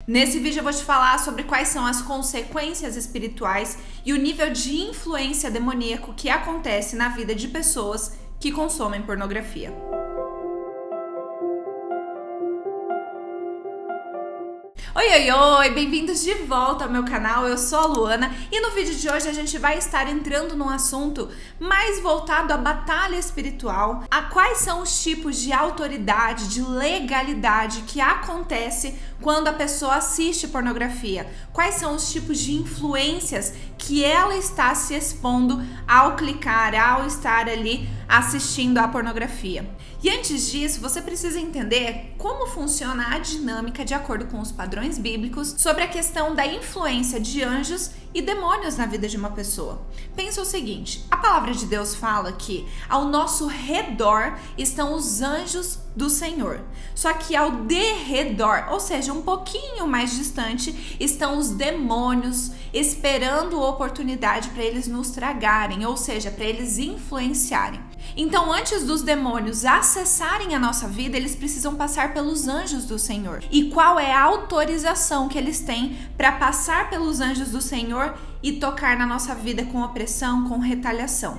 Nesse vídeo eu vou te falar sobre quais são as consequências espirituais e o nível de influência demoníaco que acontece na vida de pessoas que consomem pornografia. Oi, bem-vindos de volta ao meu canal, eu sou a Luana e no vídeo de hoje a gente vai estar entrando num assunto mais voltado à batalha espiritual, a quais são os tipos de autoridade, de legalidade que acontece quando a pessoa assiste pornografia, quais são os tipos de influências que ela está se expondo ao clicar, ao estar ali assistindo à pornografia. E antes disso, você precisa entender como funciona a dinâmica de acordo com os padrões bíblicos sobre a questão da influência de anjos e demônios na vida de uma pessoa. Pensa o seguinte, a palavra de Deus fala que ao nosso redor estão os anjos do Senhor. Só que ao derredor, ou seja, um pouquinho mais distante, estão os demônios esperando oportunidade para eles nos tragarem, ou seja, para eles influenciarem. Então, antes dos demônios acessarem a nossa vida, eles precisam passar pelos anjos do Senhor. E qual é a autorização que eles têm para passar pelos anjos do Senhor e tocar na nossa vida com opressão, com retaliação?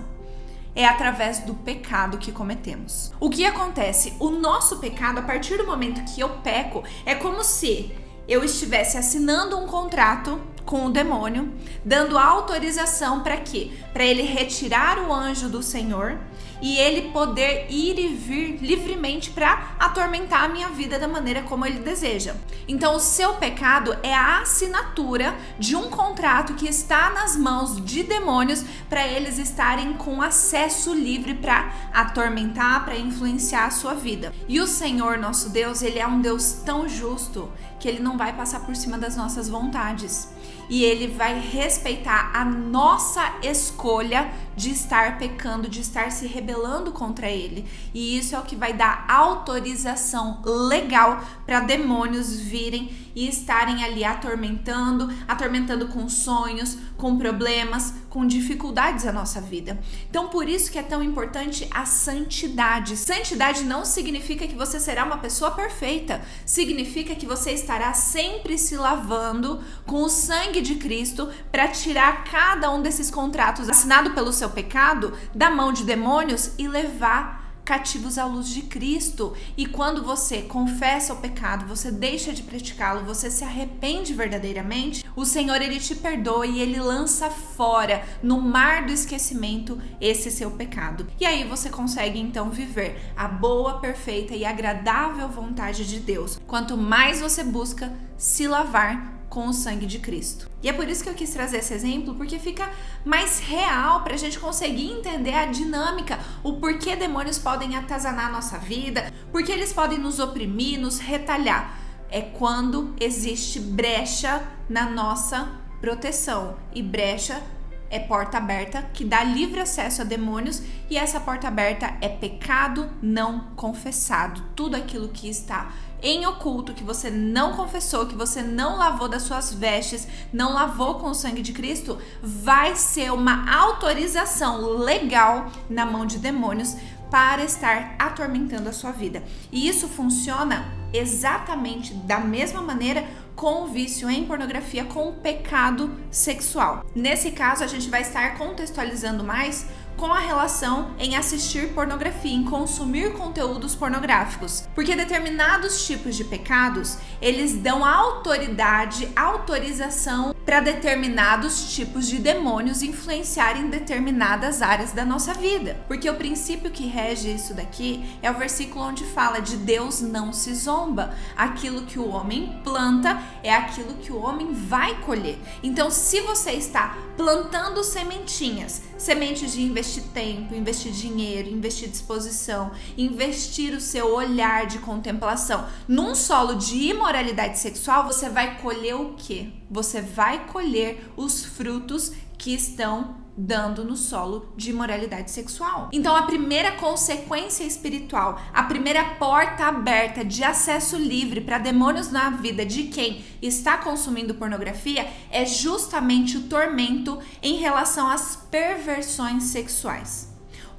É através do pecado que cometemos. O que acontece? O nosso pecado, a partir do momento que eu peco, é como se eu estivesse assinando um contrato com o demônio, dando autorização para quê? Para ele retirar o anjo do Senhor e ele poder ir e vir livremente para atormentar a minha vida da maneira como ele deseja. Então o seu pecado é a assinatura de um contrato que está nas mãos de demônios para eles estarem com acesso livre para atormentar, para influenciar a sua vida. E o Senhor, nosso Deus, ele é um Deus tão justo que ele não vai passar por cima das nossas vontades. E ele vai respeitar a nossa escolha de estar pecando, de estar se rebelando contra ele. E isso é o que vai dar autorização legal para demônios virem e estarem ali atormentando com sonhos, com problemas, com dificuldades a nossa vida. Então, por isso que é tão importante a santidade. Santidade não significa que você será uma pessoa perfeita. Significa que você estará sempre se lavando com o sangue de Cristo para tirar cada um desses contratos assinado pelo seu pecado da mão de demônios e levar cativos à luz de Cristo. E quando você confessa o pecado, você deixa de praticá-lo, você se arrepende verdadeiramente, o Senhor ele te perdoa e ele lança fora no mar do esquecimento esse seu pecado. E aí você consegue então viver a boa, perfeita e agradável vontade de Deus. Quanto mais você busca se lavar com o sangue de Cristo. E é por isso que eu quis trazer esse exemplo, porque fica mais real para a gente conseguir entender a dinâmica, o porquê demônios podem atazanar a nossa vida, porque eles podem nos oprimir, nos retalhar. É quando existe brecha na nossa proteção. E brecha é porta aberta que dá livre acesso a demônios, e essa porta aberta é pecado não confessado. Tudo aquilo que está em oculto, que você não confessou, que você não lavou das suas vestes, não lavou com o sangue de Cristo, vai ser uma autorização legal na mão de demônios para estar atormentando a sua vida. E isso funciona exatamente da mesma maneira com o vício em pornografia, com o pecado sexual. Nesse caso, a gente vai estar contextualizando mais com a relação em assistir pornografia, em consumir conteúdos pornográficos. Porque determinados tipos de pecados, eles dão autorização para determinados tipos de demônios influenciarem determinadas áreas da nossa vida. Porque o princípio que rege isso daqui é o versículo onde fala de Deus não se zomba. Aquilo que o homem planta é aquilo que o homem vai colher. Então, se você está plantando sementinhas, sementes de investir tempo, investir dinheiro, investir disposição, investir o seu olhar de contemplação num solo de imoralidade sexual, você vai colher o quê? Você vai colher os frutos que estão dando no solo de imoralidade sexual. Então a primeira consequência espiritual, a primeira porta aberta de acesso livre para demônios na vida de quem está consumindo pornografia é justamente o tormento em relação às perversões sexuais.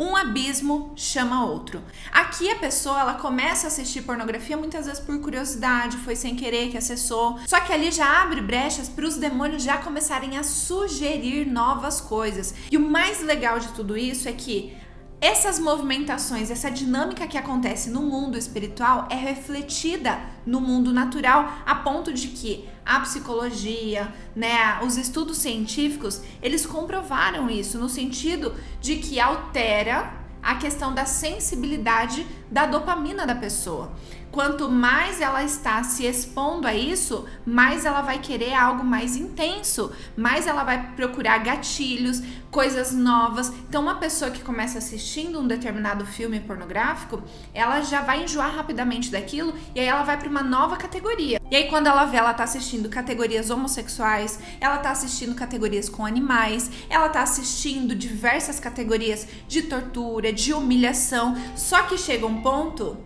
Um abismo chama outro. Aqui a pessoa, ela começa a assistir pornografia muitas vezes por curiosidade, foi sem querer que acessou. Só que ali já abre brechas para os demônios já começarem a sugerir novas coisas. E o mais legal de tudo isso é que essas movimentações, essa dinâmica que acontece no mundo espiritual é refletida no mundo natural, a ponto de que a psicologia, né, os estudos científicos, eles comprovaram isso no sentido de que altera a questão da sensibilidade da dopamina da pessoa. Quanto mais ela está se expondo a isso, mais ela vai querer algo mais intenso, mais ela vai procurar gatilhos, coisas novas. Então, uma pessoa que começa assistindo um determinado filme pornográfico, ela já vai enjoar rapidamente daquilo e aí ela vai para uma nova categoria. E aí, quando ela vê, ela tá assistindo categorias homossexuais, ela tá assistindo categorias com animais, ela tá assistindo diversas categorias de tortura, de humilhação. Só que chega um ponto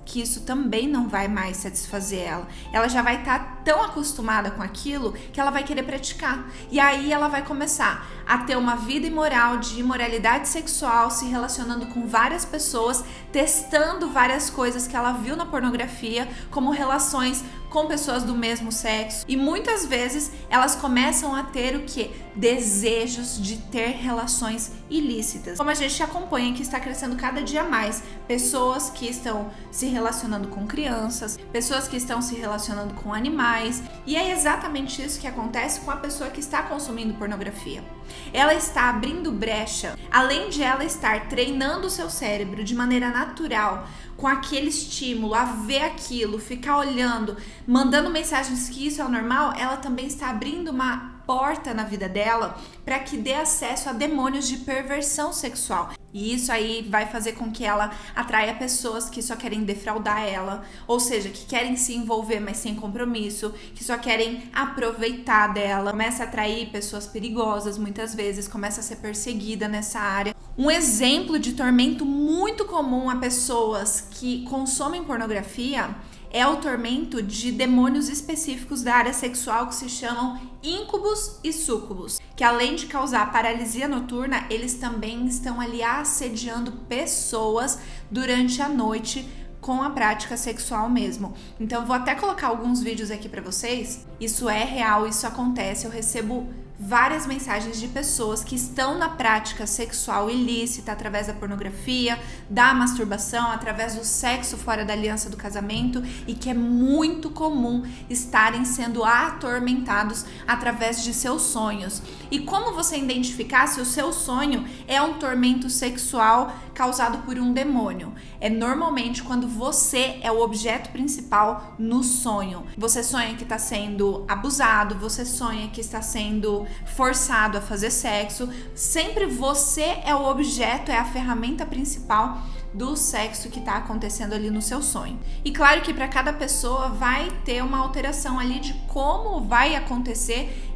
que isso também não vai mais satisfazer ela. Ela já vai estar tão acostumada com aquilo que ela vai querer praticar. E aí ela vai começar a ter uma vida imoral, de imoralidade sexual, se relacionando com várias pessoas, testando várias coisas que ela viu na pornografia, como relações com pessoas do mesmo sexo. E muitas vezes elas começam a ter o quê? Desejos de ter relações ilícitas. Como a gente acompanha que está crescendo cada dia mais, pessoas que estão se relacionando com crianças, pessoas que estão se relacionando com animais, e é exatamente isso que acontece com a pessoa que está consumindo pornografia. Ela está abrindo brecha, além de ela estar treinando o seu cérebro de maneira natural, com aquele estímulo, a ver aquilo, ficar olhando, mandando mensagens que isso é o normal, ela também está abrindo uma porta na vida dela para que dê acesso a demônios de perversão sexual. E isso aí vai fazer com que ela atraia pessoas que só querem defraudar ela, ou seja, que querem se envolver, mas sem compromisso, que só querem aproveitar dela. Começa a atrair pessoas perigosas, muitas vezes, começa a ser perseguida nessa área. Um exemplo de tormento muito comum a pessoas que consomem pornografia é o tormento de demônios específicos da área sexual que se chamam íncubos e súcubos, que além de causar paralisia noturna, eles também estão ali assediando pessoas durante a noite com a prática sexual mesmo. Então vou até colocar alguns vídeos aqui pra vocês. Isso é real, isso acontece, eu recebo várias mensagens de pessoas que estão na prática sexual ilícita através da pornografia, da masturbação, através do sexo fora da aliança do casamento, e que é muito comum estarem sendo atormentados através de seus sonhos. E como você identificar se o seu sonho é um tormento sexual causado por um demônio? É normalmente quando você é o objeto principal no sonho. Você sonha que está sendo abusado, você sonha que está sendo forçado a fazer sexo. Sempre você é o objeto, é a ferramenta principal do sexo que está acontecendo ali no seu sonho. E claro que para cada pessoa vai ter uma alteração ali de como vai acontecer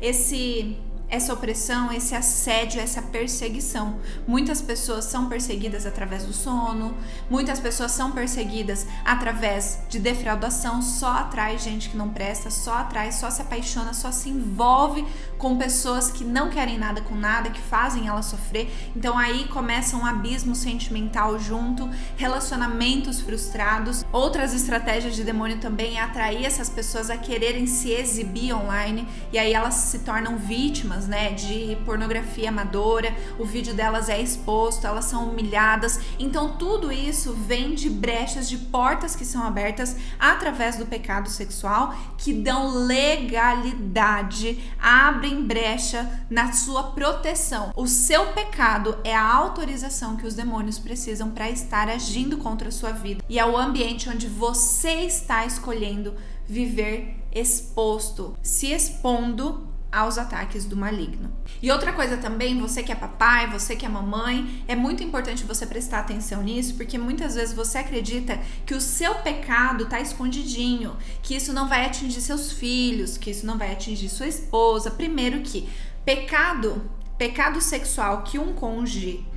essa opressão, esse assédio, essa perseguição. Muitas pessoas são perseguidas através do sono, muitas pessoas são perseguidas através de defraudação, só atrai gente que não presta, só atrai, só se apaixona, só se envolve com pessoas que não querem nada com nada, que fazem ela sofrer. Então aí começa um abismo sentimental junto, relacionamentos frustrados. Outras estratégias de demônio também é atrair essas pessoas a quererem se exibir online, e aí elas se tornam vítimas, né, de pornografia amadora, o vídeo delas é exposto, elas são humilhadas. Então tudo isso vem de brechas, de portas que são abertas através do pecado sexual, que dão legalidade, abrem brecha na sua proteção. O seu pecado é a autorização que os demônios precisam para estar agindo contra a sua vida, e é o ambiente onde você está escolhendo viver exposto, se expondo aos ataques do maligno. E outra coisa também, você que é papai, você que é mamãe, é muito importante você prestar atenção nisso, porque muitas vezes você acredita que o seu pecado tá escondidinho, que isso não vai atingir seus filhos, que isso não vai atingir sua esposa. Primeiro que pecado sexual que um cônjuge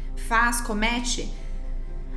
comete,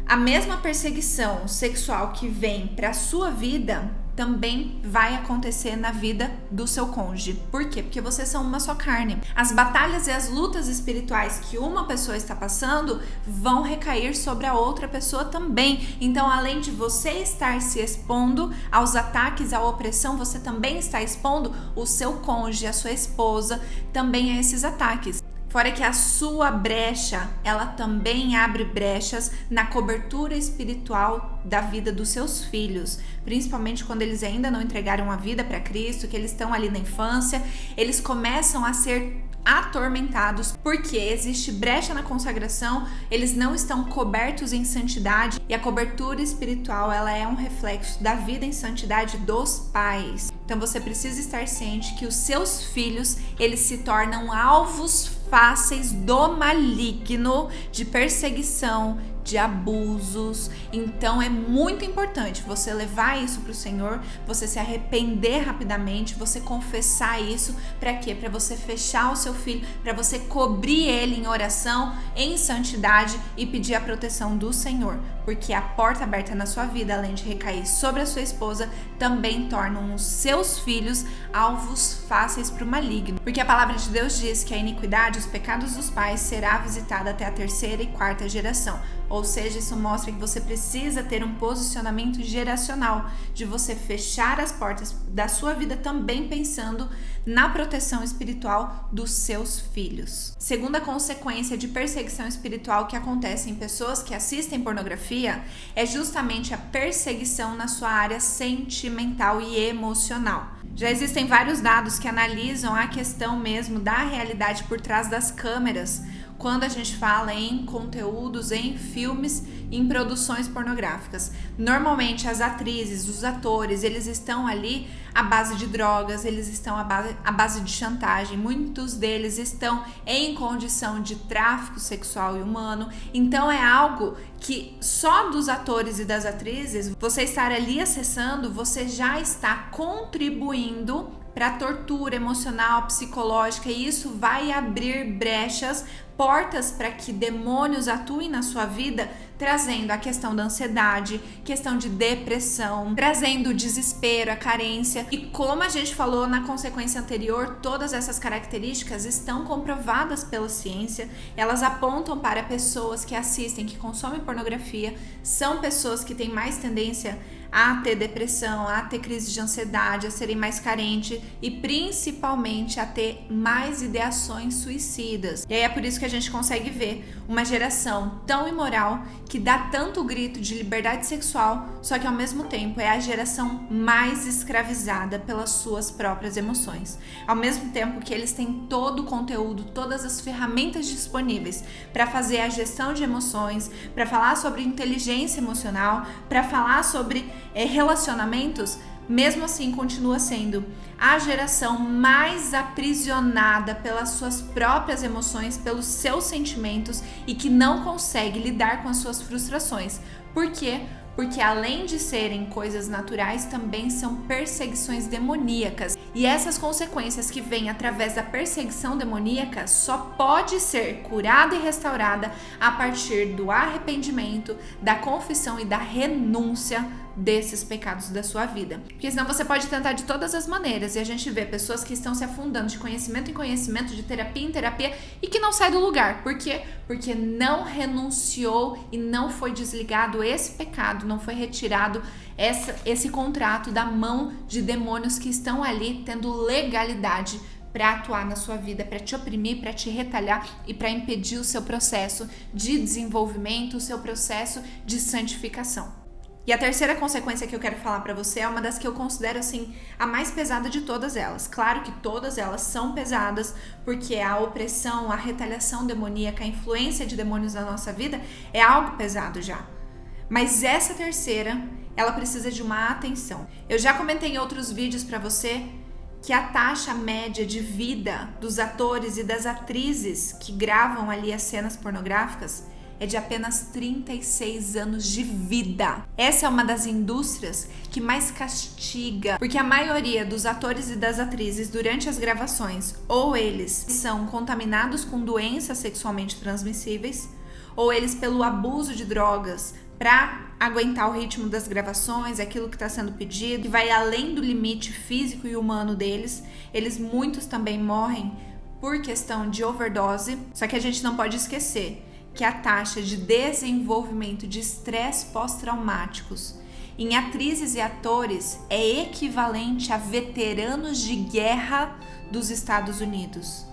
a mesma perseguição sexual que vem para sua vida também vai acontecer na vida do seu cônjuge. Por quê? Porque vocês são uma só carne. As batalhas e as lutas espirituais que uma pessoa está passando vão recair sobre a outra pessoa também. Então, além de você estar se expondo aos ataques, à opressão, você também está expondo o seu cônjuge, a sua esposa, também a esses ataques. Fora que a sua brecha, ela também abre brechas na cobertura espiritual da vida dos seus filhos, principalmente quando eles ainda não entregaram a vida para Cristo, que eles estão ali na infância, eles começam a ser atormentados porque existe brecha na consagração, eles não estão cobertos em santidade, e a cobertura espiritual, ela é um reflexo da vida em santidade dos pais. Então você precisa estar ciente que os seus filhos, eles se tornam alvos fáceis do maligno, de perseguição, de abusos. Então é muito importante você levar isso para o Senhor, você se arrepender rapidamente, você confessar isso. Para quê? Para você fechar o seu filho, para você cobrir ele em oração, em santidade, e pedir a proteção do Senhor, porque a porta aberta na sua vida, além de recair sobre a sua esposa, também tornam os seus filhos alvos fáceis para o maligno, porque a palavra de Deus diz que a iniquidade, os pecados dos pais, será visitada até a 3ª e 4ª geração. Ou seja, isso mostra que você precisa ter um posicionamento geracional, de você fechar as portas da sua vida também pensando na proteção espiritual dos seus filhos. Segunda consequência de perseguição espiritual que acontece em pessoas que assistem pornografia é justamente a perseguição na sua área sentimental e emocional. Já existem vários dados que analisam a questão mesmo da realidade por trás das câmeras, quando a gente fala em conteúdos, em filmes, em produções pornográficas. Normalmente as atrizes, os atores, eles estão ali à base de drogas, eles estão à base de chantagem, muitos deles estão em condição de tráfico sexual e humano. Então é algo que só dos atores e das atrizes, você estar ali acessando, você já está contribuindo para a tortura emocional, psicológica, e isso vai abrir brechas, portas para que demônios atuem na sua vida, trazendo a questão da ansiedade, questão de depressão, trazendo o desespero, a carência. E como a gente falou na consequência anterior, todas essas características estão comprovadas pela ciência. Elas apontam para pessoas que assistem, que consomem pornografia, são pessoas que têm mais tendência a ter depressão, a ter crise de ansiedade, a serem mais carentes e principalmente a ter mais ideações suicidas. E aí é por isso que a gente consegue ver uma geração tão imoral, que dá tanto grito de liberdade sexual, só que ao mesmo tempo é a geração mais escravizada pelas suas próprias emoções. Ao mesmo tempo que eles têm todo o conteúdo, todas as ferramentas disponíveis para fazer a gestão de emoções, para falar sobre inteligência emocional, para falar sobre relacionamentos, mesmo assim continua sendo a geração mais aprisionada pelas suas próprias emoções, pelos seus sentimentos, e que não consegue lidar com as suas frustrações. Por quê? Porque além de serem coisas naturais, também são perseguições demoníacas. E essas consequências que vêm através da perseguição demoníaca só pode ser curada e restaurada a partir do arrependimento, da confissão e da renúncia desses pecados da sua vida. Porque senão você pode tentar de todas as maneiras, e a gente vê pessoas que estão se afundando de conhecimento em conhecimento, de terapia em terapia, e que não sai do lugar. Por quê? Porque não renunciou e não foi desligado esse pecado, não foi retirado esse contrato da mão de demônios que estão ali tendo legalidade para atuar na sua vida, para te oprimir, para te retalhar e para impedir o seu processo de desenvolvimento, o seu processo de santificação. E a terceira consequência que eu quero falar para você é uma das que eu considero assim a mais pesada de todas elas. Claro que todas elas são pesadas, porque a opressão, a retaliação demoníaca, a influência de demônios na nossa vida é algo pesado já. Mas essa terceira, ela precisa de uma atenção. Eu já comentei em outros vídeos para você que a taxa média de vida dos atores e das atrizes que gravam ali as cenas pornográficas é de apenas 36 anos de vida. Essa é uma das indústrias que mais castiga, porque a maioria dos atores e das atrizes durante as gravações, ou eles são contaminados com doenças sexualmente transmissíveis, ou eles pelo abuso de drogas, para aguentar o ritmo das gravações, aquilo que está sendo pedido, que vai além do limite físico e humano deles. Muitos também morrem por questão de overdose, só que a gente não pode esquecer que a taxa de desenvolvimento de estresse pós-traumáticos em atrizes e atores é equivalente a veteranos de guerra dos Estados Unidos.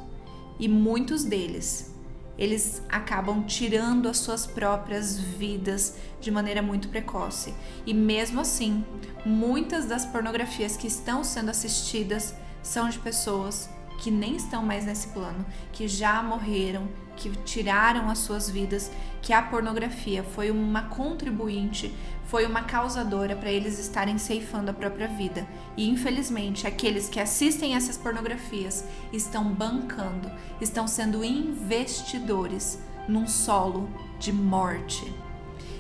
E muitos deles, eles acabam tirando as suas próprias vidas de maneira muito precoce. E mesmo assim, muitas das pornografias que estão sendo assistidas são de pessoas que nem estão mais nesse plano, que já morreram, que tiraram as suas vidas, que a pornografia foi uma contribuinte, foi uma causadora para eles estarem ceifando a própria vida. E infelizmente, aqueles que assistem essas pornografias estão bancando, estão sendo investidores num solo de morte.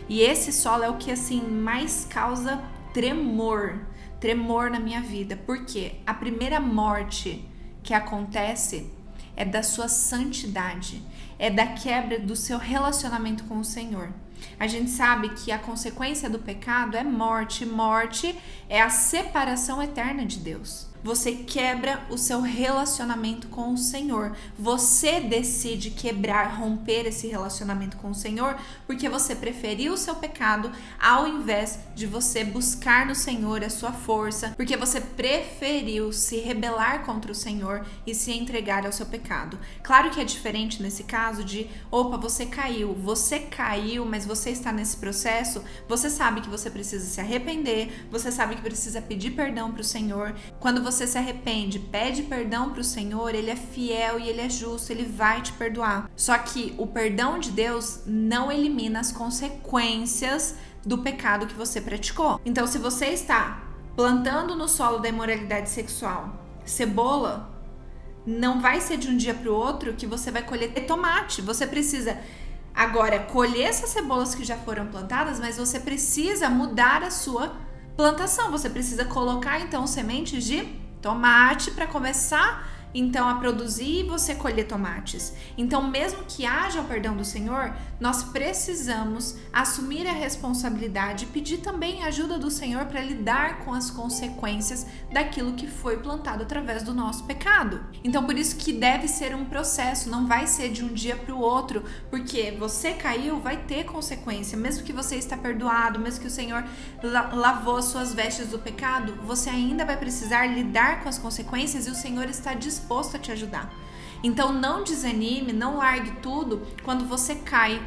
E esse solo é o que assim mais causa tremor na minha vida, porque a primeira morte que acontece é da sua santidade, é da quebra do seu relacionamento com o Senhor. A gente sabe que a consequência do pecado é morte. Morte é a separação eterna de Deus. Você quebra o seu relacionamento com o Senhor. Você decide quebrar, romper esse relacionamento com o Senhor porque você preferiu o seu pecado ao invés de você buscar no Senhor a sua força, porque você preferiu se rebelar contra o Senhor e se entregar ao seu pecado. Claro que é diferente nesse caso de, opa, você caiu, mas você está nesse processo, você sabe que você precisa se arrepender, você sabe que precisa pedir perdão para o Senhor. Quando você se arrepende, pede perdão para o Senhor, Ele é fiel e Ele é justo, Ele vai te perdoar. Só que o perdão de Deus não elimina as consequências do pecado que você praticou. Então, se você está plantando no solo da imoralidade sexual cebola, não vai ser de um dia para o outro que você vai colher tomate. Você precisa agora colher essas cebolas que já foram plantadas, mas você precisa mudar a sua plantação. Você precisa colocar então sementes de tomate para começar então a produzir e você colher tomates. Então, mesmo que haja o perdão do Senhor, nós precisamos assumir a responsabilidade e pedir também a ajuda do Senhor para lidar com as consequências daquilo que foi plantado através do nosso pecado. Então, por isso que deve ser um processo, não vai ser de um dia para o outro, porque você caiu, vai ter consequência. Mesmo que você está perdoado, mesmo que o Senhor lavou as suas vestes do pecado, você ainda vai precisar lidar com as consequências e o Senhor está disposto a te ajudar. Então não desanime, não largue tudo quando você cai.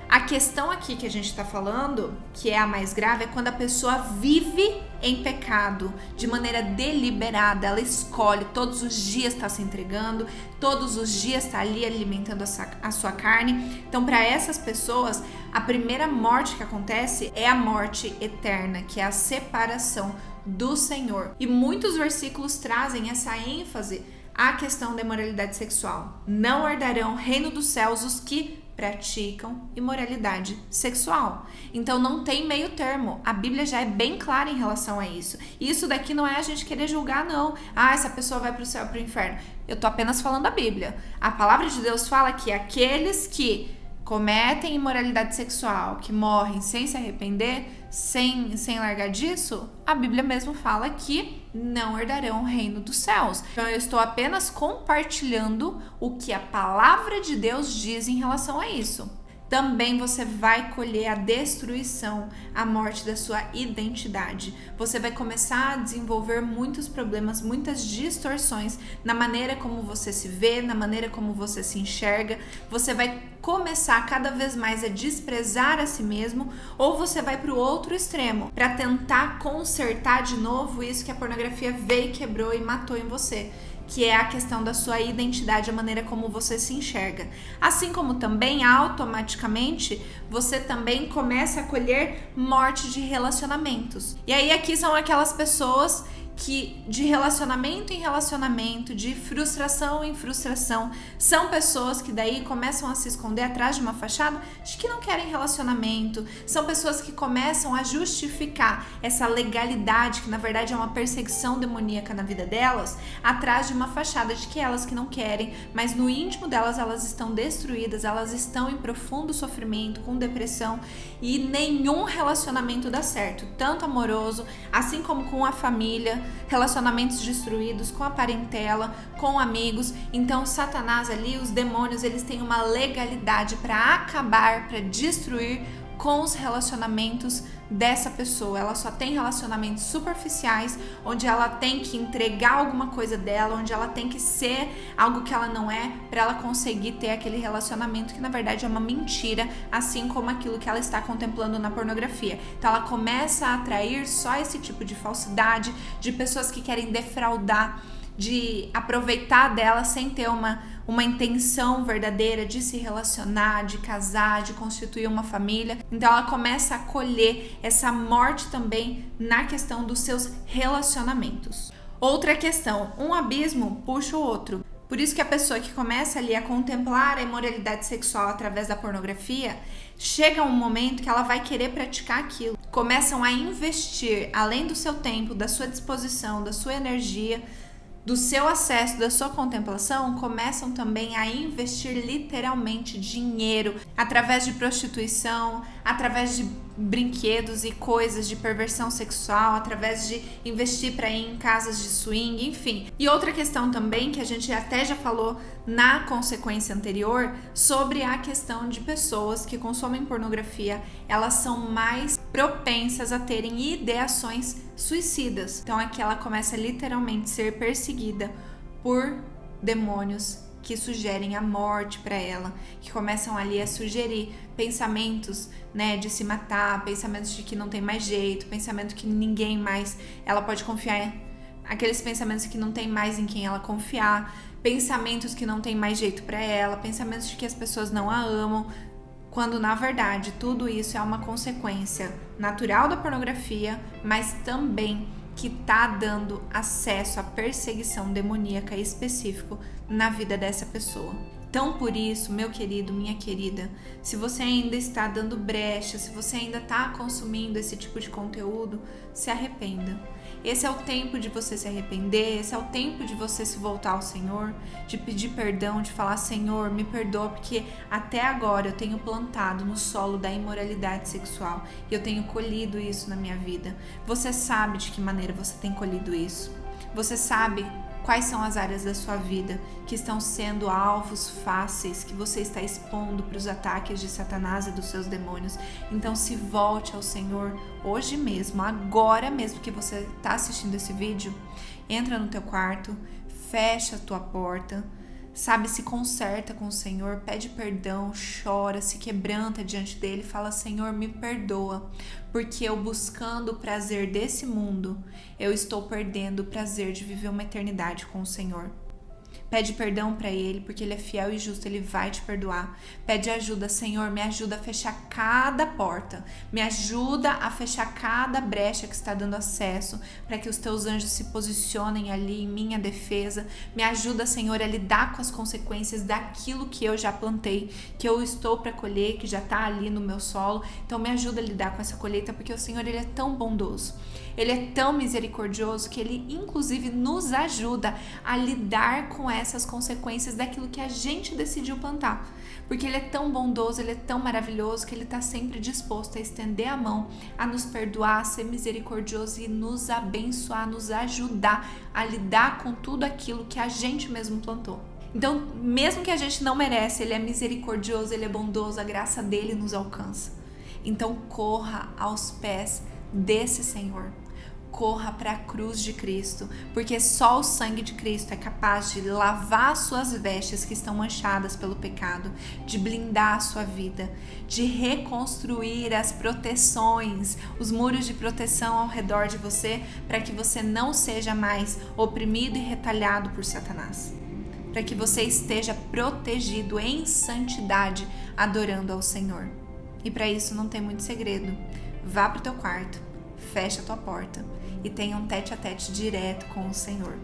A questão aqui que a gente está falando, que é a mais grave, é quando a pessoa vive em pecado de maneira deliberada. Ela escolhe todos os dias estar se entregando, todos os dias estar ali alimentando a sua carne. Então, para essas pessoas, a primeira morte que acontece é a morte eterna, que é a separação do Senhor. E muitos versículos trazem essa ênfase à questão da imoralidade sexual. Não herdarão o reino dos céus os que praticam imoralidade sexual. Então não tem meio termo. A Bíblia já é bem clara em relação a isso. E isso daqui não é a gente querer julgar, não. Ah, essa pessoa vai para o céu ou para o inferno. Eu tô apenas falando a Bíblia. A palavra de Deus fala que aqueles que cometem imoralidade sexual, que morrem sem se arrepender, sem largar disso, a Bíblia mesmo fala que não herdarão o reino dos céus. Então eu estou apenas compartilhando o que a palavra de Deus diz em relação a isso. Também você vai colher a destruição, a morte da sua identidade. Você vai começar a desenvolver muitos problemas, muitas distorções na maneira como você se vê, na maneira como você se enxerga. Você vai começar cada vez mais a desprezar a si mesmo, ou você vai para o outro extremo para tentar consertar de novo isso que a pornografia veio, quebrou e matou em você, que é a questão da sua identidade, a maneira como você se enxerga. Assim como também, automaticamente, você também começa a colher morte de relacionamentos. E aí aqui são aquelas pessoas que de relacionamento em relacionamento, de frustração em frustração, são pessoas que daí começam a se esconder atrás de uma fachada de que não querem relacionamento, são pessoas que começam a justificar essa legalidade, que na verdade é uma perseguição demoníaca na vida delas, atrás de uma fachada de que elas que não querem, mas no íntimo delas elas estão destruídas, elas estão em profundo sofrimento, com depressão, e nenhum relacionamento dá certo, tanto amoroso, assim como com a família, relacionamentos destruídos, com a parentela, com amigos. Então Satanás ali, os demônios, eles têm uma legalidade para acabar, para destruir com os relacionamentos dessa pessoa. Ela só tem relacionamentos superficiais, onde ela tem que entregar alguma coisa dela, onde ela tem que ser algo que ela não é, para ela conseguir ter aquele relacionamento que na verdade é uma mentira, assim como aquilo que ela está contemplando na pornografia. Então ela começa a atrair só esse tipo de falsidade, de pessoas que querem defraudar, de aproveitar dela sem ter uma intenção verdadeira de se relacionar, de casar, de constituir uma família. Então ela começa a colher essa morte também na questão dos seus relacionamentos. Outra questão, um abismo puxa o outro. Por isso que a pessoa que começa ali a contemplar a imoralidade sexual através da pornografia, chega um momento que ela vai querer praticar aquilo. Começam a investir, além do seu tempo, da sua disposição, da sua energia, do seu acesso, da sua contemplação, começam também a investir literalmente dinheiro através de prostituição, através de brinquedos e coisas de perversão sexual, através de investir para ir em casas de swing, enfim. E outra questão também, que a gente até já falou na consequência anterior, sobre a questão de pessoas que consomem pornografia, elas são mais propensas a terem ideações suicidas. Então aqui ela começa a literalmente ser perseguida por demônios que sugerem a morte para ela, que começam ali a sugerir pensamentos, né, de se matar, pensamentos de que não tem mais jeito, pensamento que ninguém mais ela pode confiar, aqueles pensamentos que não tem mais em quem ela confiar, pensamentos que não tem mais jeito para ela, pensamentos de que as pessoas não a amam, quando na verdade tudo isso é uma consequência natural da pornografia, mas também que tá dando acesso à perseguição demoníaca específico na vida dessa pessoa. Então, por isso, meu querido, minha querida, se você ainda está dando brecha, se você ainda está consumindo esse tipo de conteúdo, se arrependa. Esse é o tempo de você se arrepender, esse é o tempo de você se voltar ao Senhor, de pedir perdão, de falar: Senhor, me perdoa, porque até agora eu tenho plantado no solo da imoralidade sexual e eu tenho colhido isso na minha vida. Você sabe de que maneira você tem colhido isso. Você sabe quais são as áreas da sua vida que estão sendo alvos fáceis, que você está expondo para os ataques de Satanás e dos seus demônios. Então se volte ao Senhor hoje mesmo, agora mesmo que você está assistindo esse vídeo. Entra no teu quarto, fecha a tua porta, sabe, se conserta com o Senhor, pede perdão, chora, se quebranta diante dele, fala: Senhor, me perdoa, porque eu buscando o prazer desse mundo, eu estou perdendo o prazer de viver uma eternidade com o Senhor. Pede perdão para Ele, porque Ele é fiel e justo, Ele vai te perdoar. Pede ajuda: Senhor, me ajuda a fechar cada porta, me ajuda a fechar cada brecha que está dando acesso, para que os teus anjos se posicionem ali em minha defesa. Me ajuda, Senhor, a lidar com as consequências daquilo que eu já plantei, que eu estou para colher, que já está ali no meu solo. Então me ajuda a lidar com essa colheita, porque o Senhor, Ele é tão bondoso, Ele é tão misericordioso, que Ele inclusive nos ajuda a lidar com essas consequências daquilo que a gente decidiu plantar. Porque Ele é tão bondoso, Ele é tão maravilhoso, que Ele está sempre disposto a estender a mão, a nos perdoar, a ser misericordioso e nos abençoar, nos ajudar a lidar com tudo aquilo que a gente mesmo plantou. Então, mesmo que a gente não merece, Ele é misericordioso, Ele é bondoso, a graça dEle nos alcança. Então, corra aos pés desse Senhor. Corra para a cruz de Cristo, porque só o sangue de Cristo é capaz de lavar suas vestes que estão manchadas pelo pecado, de blindar a sua vida, de reconstruir as proteções, os muros de proteção ao redor de você, para que você não seja mais oprimido e retalhado por Satanás, para que você esteja protegido em santidade, adorando ao Senhor. E para isso não tem muito segredo. Vá para o teu quarto, fecha a tua porta e tenha um tete a tete direto com o Senhor.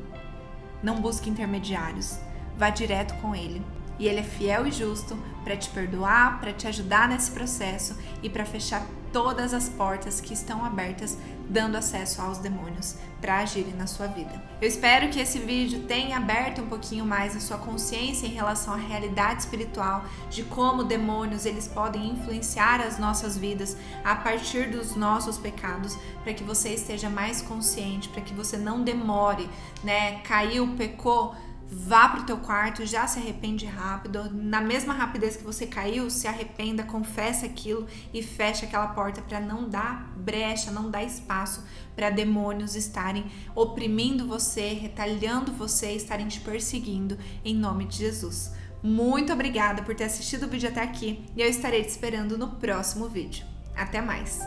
Não busque intermediários, vá direto com Ele. E Ele é fiel e justo para te perdoar, para te ajudar nesse processo e para fechar todas as portas que estão abertas, dando acesso aos demônios para agirem na sua vida. Eu espero que esse vídeo tenha aberto um pouquinho mais a sua consciência em relação à realidade espiritual, de como demônios eles podem influenciar as nossas vidas a partir dos nossos pecados, para que você esteja mais consciente, para que você não demore, caiu, pecou, vá pro teu quarto, já se arrepende rápido, na mesma rapidez que você caiu, se arrependa, confessa aquilo e fecha aquela porta para não dar brecha, não dar espaço para demônios estarem oprimindo você, retalhando você, estarem te perseguindo, em nome de Jesus. Muito obrigada por ter assistido o vídeo até aqui e eu estarei te esperando no próximo vídeo. Até mais!